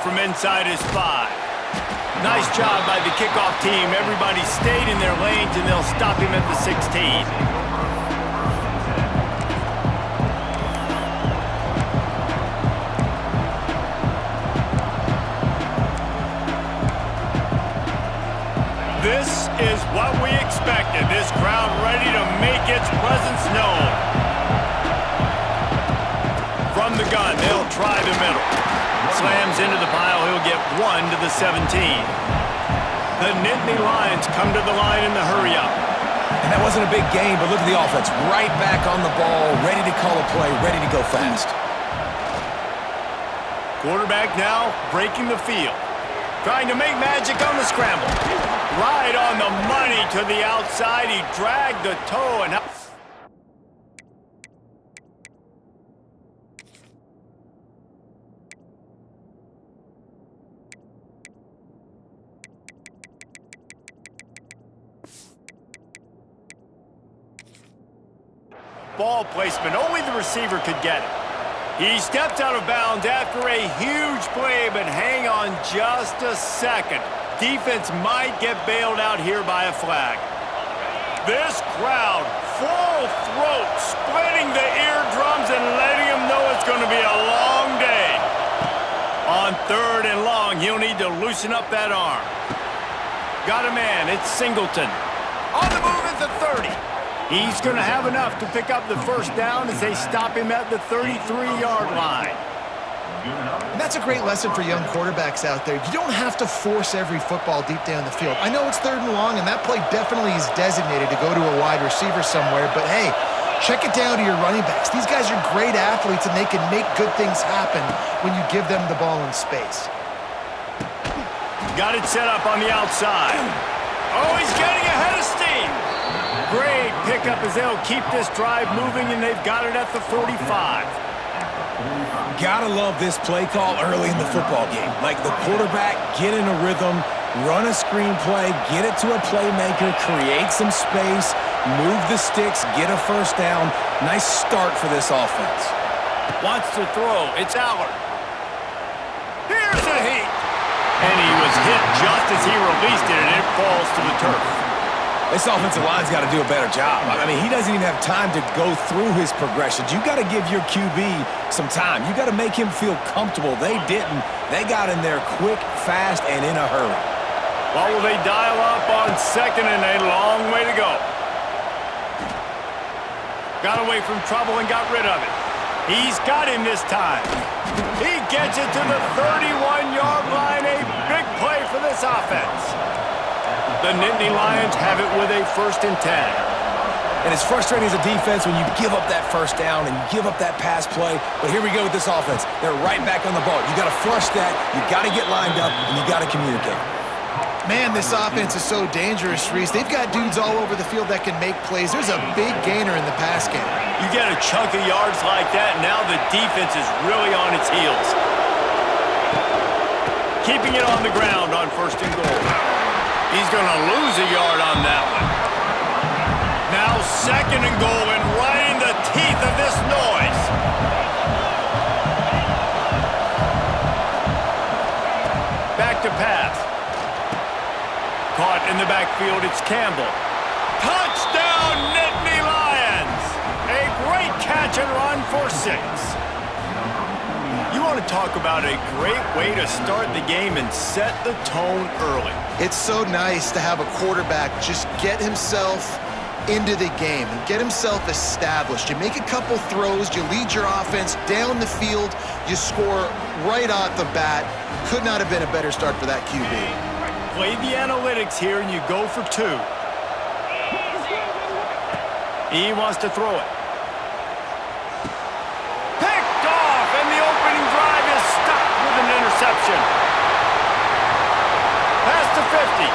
from inside his 5. Nice job by the kickoff team. Everybody stayed in their lanes, and they'll stop him at the 16. This is what we expected. This crowd ready to make its presence known. From the gun, they'll try the middle. Slams into the pile. He'll get 1 to the 17. The Nittany Lions come to the line in the hurry-up. And that wasn't a big game, but look at the offense. Right back on the ball, ready to call a play, ready to go fast. Quarterback now breaking the field. Trying to make magic on the scramble. Right on the money to the outside. He dragged the toe and... Ball placement. Only the receiver could get it. He steps out of bounds after a huge play, but hang on just a second. Defense might get bailed out here by a flag. This crowd, full throat, splitting the eardrums and letting them know it's going to be a long day. On 3rd and long, he'll need to loosen up that arm. Got a man. It's Singleton. On the move at the 30. He's going to have enough to pick up the first down as they stop him at the 33-yard line. And that's a great lesson for young quarterbacks out there. You don't have to force every football deep down the field. I know it's 3rd and long, and that play definitely is designated to go to a wide receiver somewhere, but hey, check it down to your running backs. These guys are great athletes, and they can make good things happen when you give them the ball in space. Got it set up on the outside. Oh, he's getting ahead of steam. Great pickup as they'll keep this drive moving, and they've got it at the 45. Gotta love this play call early in the football game. Like the quarterback, get in a rhythm, run a screen play, get it to a playmaker, create some space, move the sticks, get a first down. Nice start for this offense. Wants to throw. It's Allard. Here's a heat. And he was hit just as he released it, and it falls to the turf. This offensive line's got to do a better job. I mean, he doesn't even have time to go through his progressions. You got to give your QB some time. You got to make him feel comfortable. They didn't. They got in there quick, fast, and in a hurry. Well, will they dial up on 2nd and a long way to go? Got away from trouble and got rid of it. He's got him this time. He gets it to the 31-yard line. A big play for this offense. The Nittany Lions have it with a 1st and 10. And it's frustrating as a defense when you give up that first down and you give up that pass play. But here we go with this offense. They're right back on the ball. You got to flush that. You got to get lined up, and you got to communicate. Man, this offense is so dangerous, Reese. They've got dudes all over the field that can make plays. There's a big gainer in the pass game. You get a chunk of yards like that, and now the defense is really on its heels. Keeping it on the ground on 1st and goal. He's going to lose a yard on that one. Now 2nd and goal, and right in the teeth of this noise. Back to pass. Caught in the backfield, it's Campbell. Touchdown, Nittany Lions! A great catch and run for 6. You want to talk about a great way to start the game and set the tone early. It's so nice to have a quarterback just get himself into the game and get himself established. You make a couple throws, you lead your offense down the field, you score right off the bat. Could not have been a better start for that QB. Play the analytics here and you go for 2. He wants to throw it. Picked off, and the opening drive is stopped with an interception. Past the 50.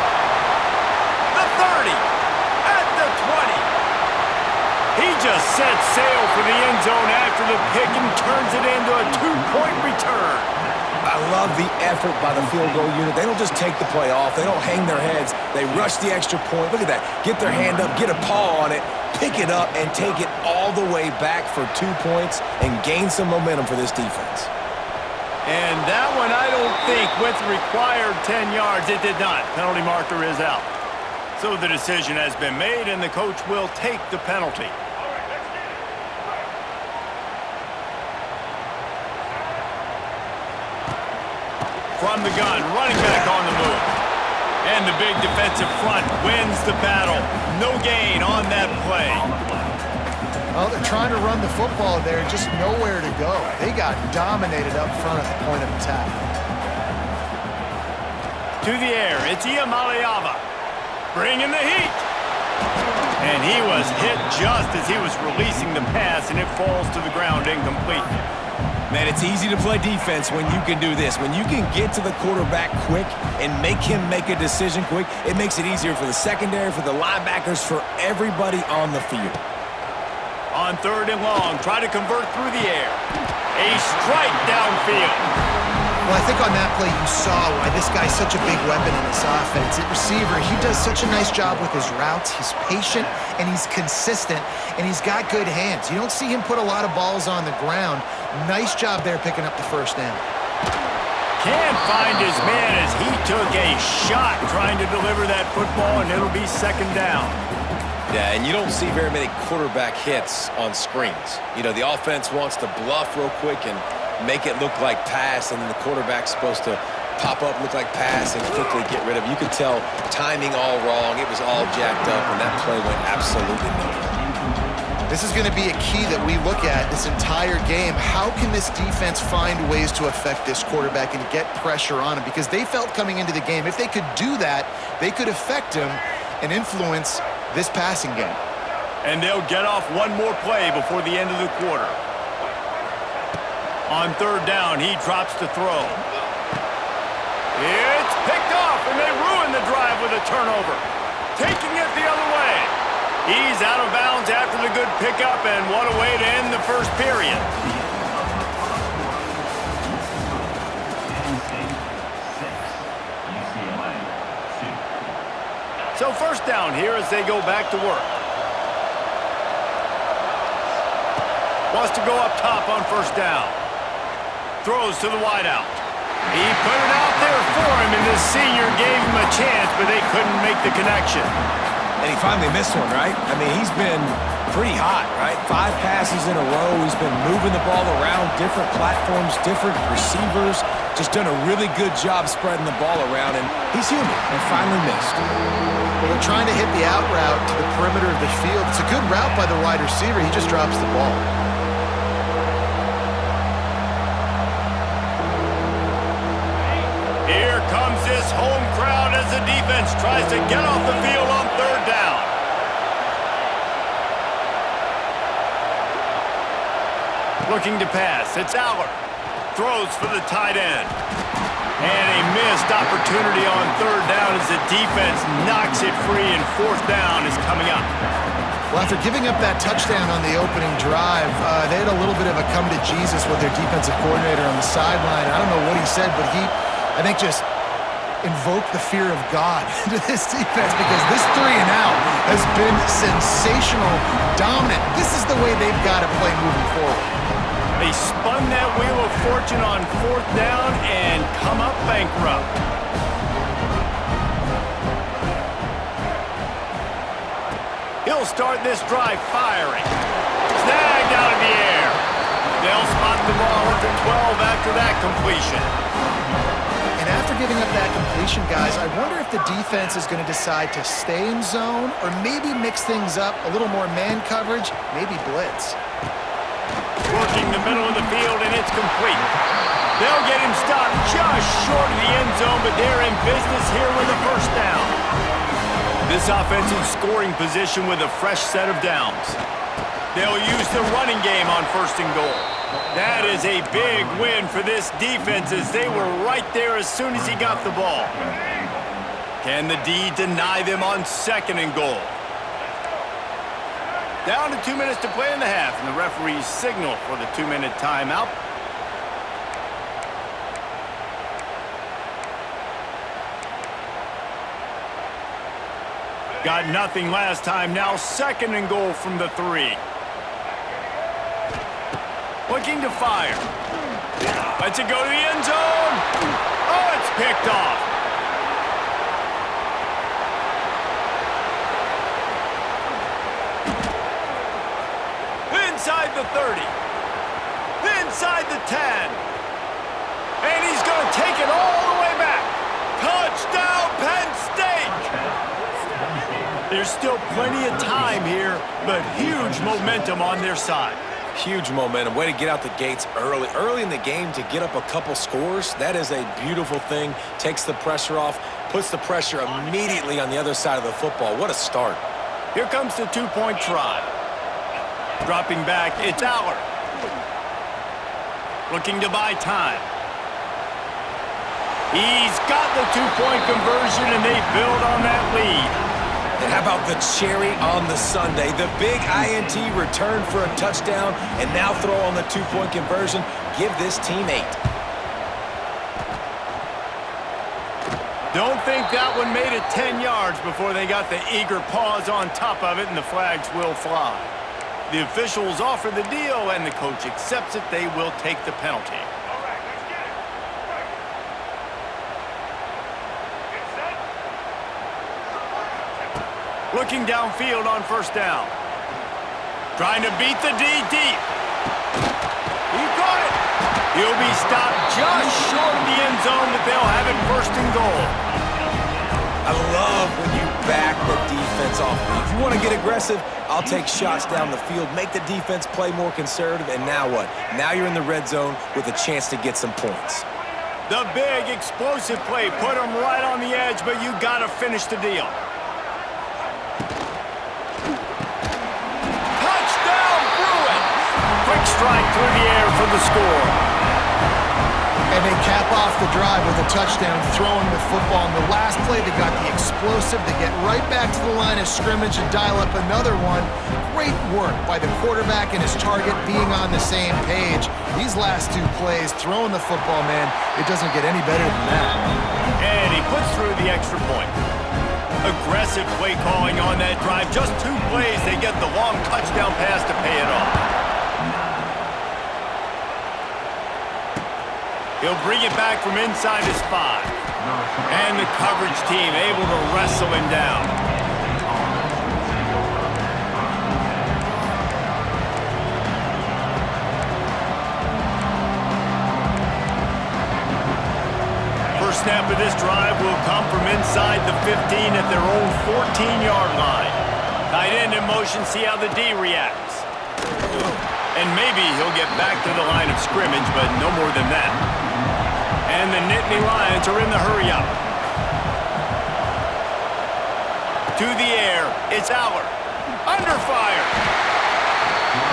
The 30. At the 20. He just set sail for the end zone after the pick and turns it into a 2-point return. I love the effort by the field goal unit. They don't just take the play off. They don't hang their heads. They rush the extra point. Look at that. Get their hand up, get a paw on it, pick it up, and take it all the way back for 2 points and gain some momentum for this defense. And that one, I don't think, with required 10 yards, it did not. Penalty marker is out. So the decision has been made, and the coach will take the penalty. From the gun, running back on the move. And the big defensive front wins the battle. No gain on that play. Well, they're trying to run the football there, just nowhere to go. They got dominated up front at the point of attack. To the air, it's Iamaleava. Bringing the heat. And he was hit just as he was releasing the pass, and it falls to the ground incomplete. Man, it's easy to play defense when you can do this. When you can get to the quarterback quick and make him make a decision quick, it makes it easier for the secondary, for the linebackers, for everybody on the field. On 3rd and long, try to convert through the air. A strike downfield. Well, I think on that play you saw why this guy's such a big weapon in this offense. At receiver, he does such a nice job with his routes. He's patient, and he's consistent, and he's got good hands. You don't see him put a lot of balls on the ground. Nice job there picking up the first down. Can't find his man as he took a shot trying to deliver that football, and it'll be 2nd down. Yeah, and you don't see very many quarterback hits on screens. You know, the offense wants to bluff real quick and make it look like pass, and then the quarterback's supposed to pop up, look like pass, and quickly get rid of it. You could tell timing all wrong. It was all jacked up, and that play went absolutely nowhere. This is going to be a key that we look at this entire game. How can this defense find ways to affect this quarterback and get pressure on him? Because they felt coming into the game, if they could do that, they could affect him and influence this passing game. And they'll get off one more play before the end of the quarter. On 3rd down, he drops to throw. It's picked off, and they ruin the drive with a turnover. Taking it the other way. He's out of bounds after the good pickup, and what a way to end the first period. So 1st down here as they go back to work. Wants to go up top on 1st down. Throws to the wideout. He put it out there for him, and this senior gave him a chance, but they couldn't make the connection. And he finally missed one, right? I mean, he's been pretty hot, right? 5 passes in a row. He's been moving the ball around, different platforms, different receivers. Just done a really good job spreading the ball around, and he's human. And finally missed. Well, they're trying to hit the out route to the perimeter of the field. It's a good route by the wide receiver. He just drops the ball. Here comes this home crowd as the defense tries to get off the field on 3rd down. Looking to pass. It's Aller. Throws for the tight end. And a missed opportunity on 3rd down as the defense knocks it free, and 4th down is coming up. Well, after giving up that touchdown on the opening drive, they had a little bit of a come to Jesus with their defensive coordinator on the sideline. I don't know what he said, but he, I think, just invoked the fear of God into this defense, because this 3 and out has been sensational, dominant. This is the way they've got to play moving forward. They spun that wheel of fortune on 4th down and come up bankrupt. He'll start this drive firing. Snagged out of the air. They'll spot the ball at the 12 after that completion. And after giving up that completion, guys, I wonder if the defense is going to decide to stay in zone or maybe mix things up, a little more man coverage, maybe blitz. Working the middle of the field, and it's complete. They'll get him stopped just short of the end zone, but they're in business here with a 1st down. This offense in scoring position with a fresh set of downs. They'll use the running game on 1st and goal. That is a big win for this defense, as they were right there as soon as he got the ball. Can the D deny them on 2nd and goal? Down to 2 minutes to play in the half, and the referees signal for the 2-minute timeout. Got nothing last time, now 2nd and goal from the 3. Looking to fire. Lets it go to the end zone. Oh, it's picked off. Inside the 30. Inside the 10. And he's going to take it all the way back. Touchdown, Penn State! There's still plenty of time here, but huge momentum on their side. Huge momentum. Way to get out the gates early. Early in the game to get up a couple scores, that is a beautiful thing. Takes the pressure off, puts the pressure immediately on the other side of the football. What a start. Here comes the two-point try. Dropping back, it's Aller. Looking to buy time. He's got the two-point conversion, and they build on that lead. And how about the cherry on the sundae? The big INT return for a touchdown, and now throw on the two-point conversion. Give this team 8. Don't think that one made it 10 yards before they got the eager paws on top of it, and the flags will fly. The officials offer the deal, and the coach accepts it. They will take the penalty. Looking downfield on first down. Trying to beat the D deep. He caught it. He'll be stopped just short of the end zone, but they'll have it first and goal. I love when you back the defense off. If you want to get aggressive, I'll take shots down the field, make the defense play more conservative, and now what? Now you're in the red zone with a chance to get some points. The big explosive play put them right on the edge, but you got to finish the deal. Quick strike through the air for the score. And they cap off the drive with a touchdown, throwing the football. In the last play, they got the explosive to get right back to the line of scrimmage and dial up another one. Great work by the quarterback and his target being on the same page. These last 2 plays, throwing the football, man, it doesn't get any better than that. And he puts through the extra point. Aggressive play calling on that drive. Just 2 plays, they get the long touchdown pass to pay it off. He'll bring it back from inside his 5. And the coverage team able to wrestle him down. First snap of this drive will come from inside the 15 at their own 14-yard line. Tight end in motion, see how the D reacts. And maybe he'll get back to the line of scrimmage, but no more than that. And the Nittany Lions are in the hurry-up. To the air, it's Aller. Under fire.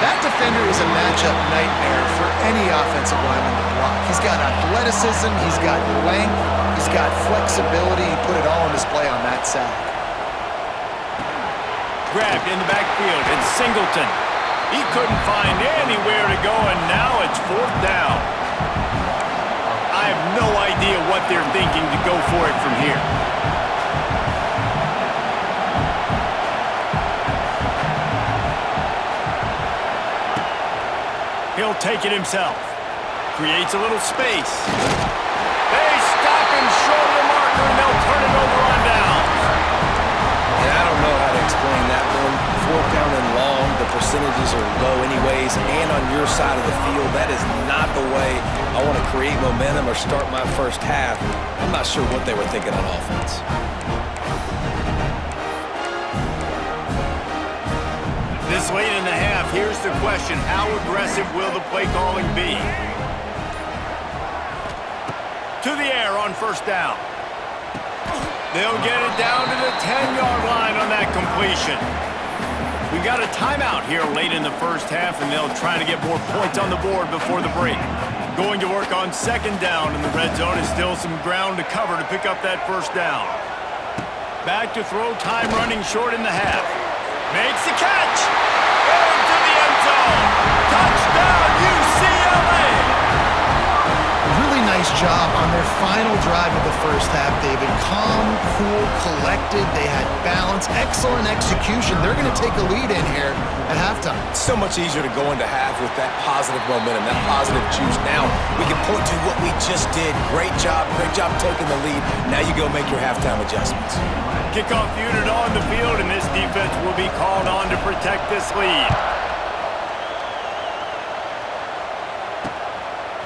That defender is a matchup nightmare for any offensive lineman to block. He's got athleticism, he's got length, he's got flexibility. He put it all on display on that sack. Grabbed in the backfield, it's Singleton. He couldn't find anywhere to go, and now it's 4th down. I have no idea what they're thinking to go for it from here. He'll take it himself. Creates a little space. They stop him short of the marker, and they'll turn it over on downs. And I don't know how to explain that one. 4th down and long, the percentages are low anyways, and on your side of the field, that is not the way I want to create momentum or start my first half. I'm not sure what they were thinking on offense. This late in the half, here's the question. How aggressive will the play calling be? To the air on first down. They'll get it down to the 10-yard line on that completion. We got a timeout here late in the first half, and they'll try to get more points on the board before the break. Going to work on second down in the red zone, and still some ground to cover to pick up that first down. Back to throw, time running short in the half. Makes the catch! Into the end zone! Touchdown, UCLA! Really nice job on their final drive of the first half, David. Calm, cool, collected. They had balance, excellent execution. They're going to take a lead in here at halftime. It's so much easier to go into half with that positive momentum, that positive juice. Now we can point to what we just did. Great job taking the lead. Now you go make your halftime adjustments. Kickoff unit on the field, and this defense will be called on to protect this lead.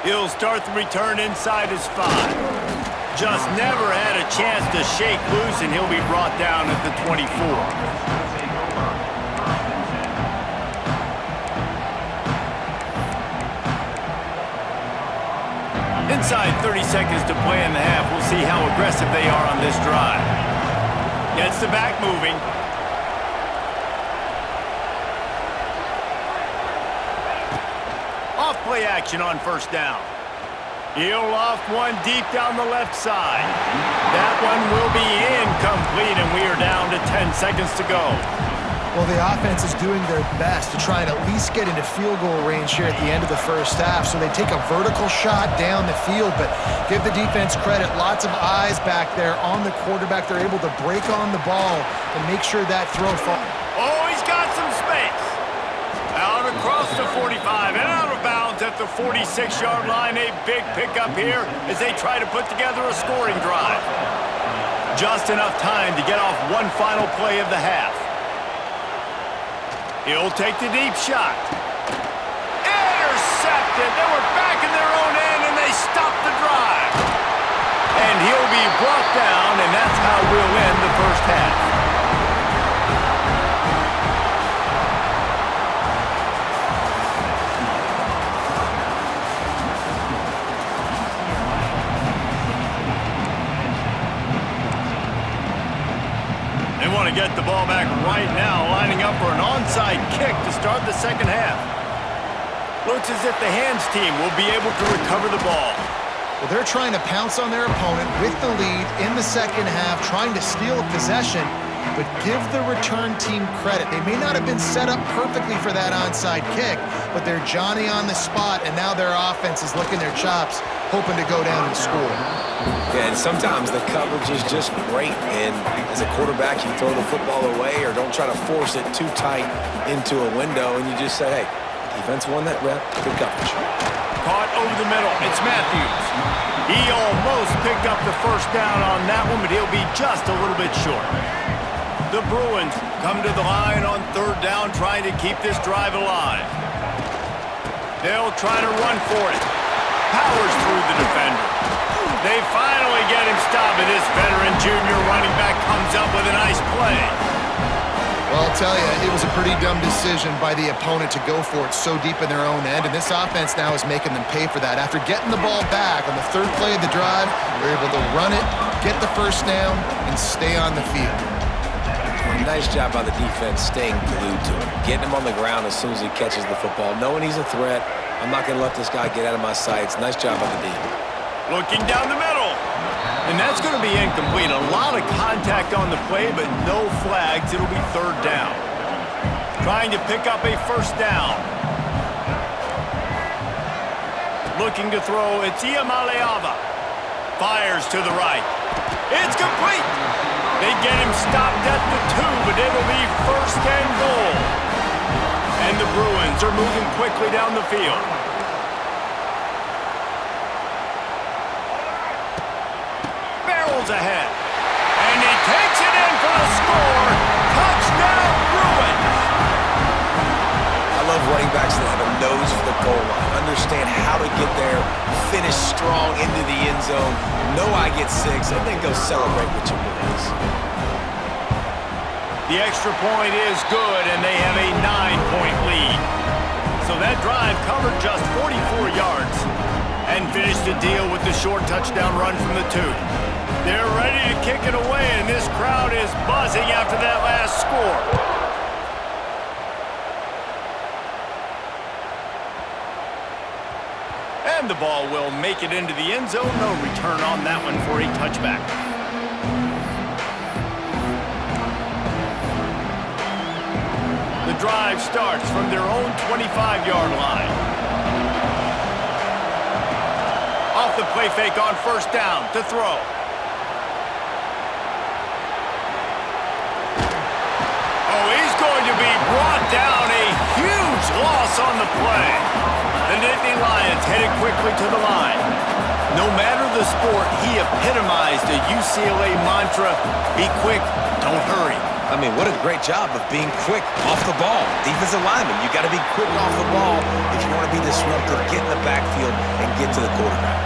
He'll start the return inside his 5. Just never had a chance to shake loose, and he'll be brought down at the 24. Inside 30 seconds to play in the half. We'll see how aggressive they are on this drive. Gets the back moving. Off-play action on first down. He'll loft one deep down the left side. That one will be incomplete, and we are down to 10 seconds to go. Well, the offense is doing their best to try and at least get into field goal range here at the end of the first half. So they take a vertical shot down the field, but give the defense credit. Lots of eyes back there on the quarterback. They're able to break on the ball and make sure that throw falls. Oh, he's got some space. Out across the 45 and out of bounds at the 46-yard line. A big pickup here as they try to put together a scoring drive. Just enough time to get off one final play of the half. He'll take the deep shot. Intercepted. They were back in their own end, and they stopped the drive. And he'll be brought down, and that's how we'll end the first half. To get the ball back right now, lining up for an onside kick to start the second half. Looks as if the hands team will be able to recover the ball. Well, they're trying to pounce on their opponent with the lead in the second half, trying to steal a possession, but give the return team credit. They may not have been set up perfectly for that onside kick, but they're Johnny on the spot, and now their offense is licking their chops, hoping to go down and score. Yeah, and sometimes the coverage is just great, and as a quarterback, you throw the football away or don't try to force it too tight into a window, and you just say, hey, defense won that rep, good coverage. Caught over the middle, it's Matthews. He almost picked up the first down on that one, but he'll be just a little bit short. The Bruins come to the line on third down, trying to keep this drive alive. They'll try to run for it. Powers through the defender. They finally get him stopped, and this veteran junior running back comes up with a nice play. Well, I'll tell you, it was a pretty dumb decision by the opponent to go for it so deep in their own end, and this offense now is making them pay for that. After getting the ball back on the third play of the drive, they're able to run it, get the first down, and stay on the field. Nice job by the defense staying glued to him, getting him on the ground as soon as he catches the football, knowing he's a threat. I'm not going to let this guy get out of my sights. Nice job by the D. Looking down the middle. And that's going to be incomplete. A lot of contact on the play, but no flags. It'll be third down. Trying to pick up a first down. Looking to throw. It's Iamaleava. Fires to the right. It's complete. They get him stopped at the 2, but it'll be first and goal. And the Bruins are moving quickly down the field. Ahead, and he takes it in for the score. Touchdown, Bruins! I love running backs that have a nose for the goal line, understand how to get there, finish strong into the end zone, know I get 6, and then go celebrate with your boys. The extra point is good, and they have a 9-point lead. So that drive covered just 44 yards and finished the deal with the short touchdown run from the 2. They're ready to kick it away, and this crowd is buzzing after that last score. And the ball will make it into the end zone. No return on that one for a touchback. The drive starts from their own 25-yard line. Off the play fake on first down to throw. Oh, he's going to be brought down. A huge loss on the play. The Nittany Lions headed quickly to the line. No matter the sport, he epitomized the UCLA mantra, be quick, don't hurry. I mean, what a great job of being quick off the ball. Defensive lineman, you got to be quick off the ball if you want to be disruptive, get in the backfield, and get to the quarterback.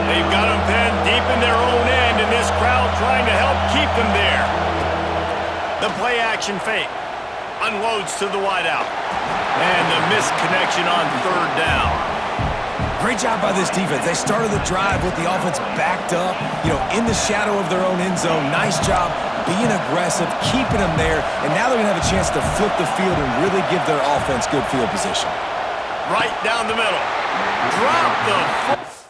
They've got him pinned deep in their own end, and this crowd trying to help keep them there. The play-action fake unloads to the wideout. And the missed connection on third down. Great job by this defense. They started the drive with the offense backed up, in the shadow of their own end zone. Nice job being aggressive, keeping them there, and now they're going to have a chance to flip the field and really give their offense good field position. Right down the middle. Drop the...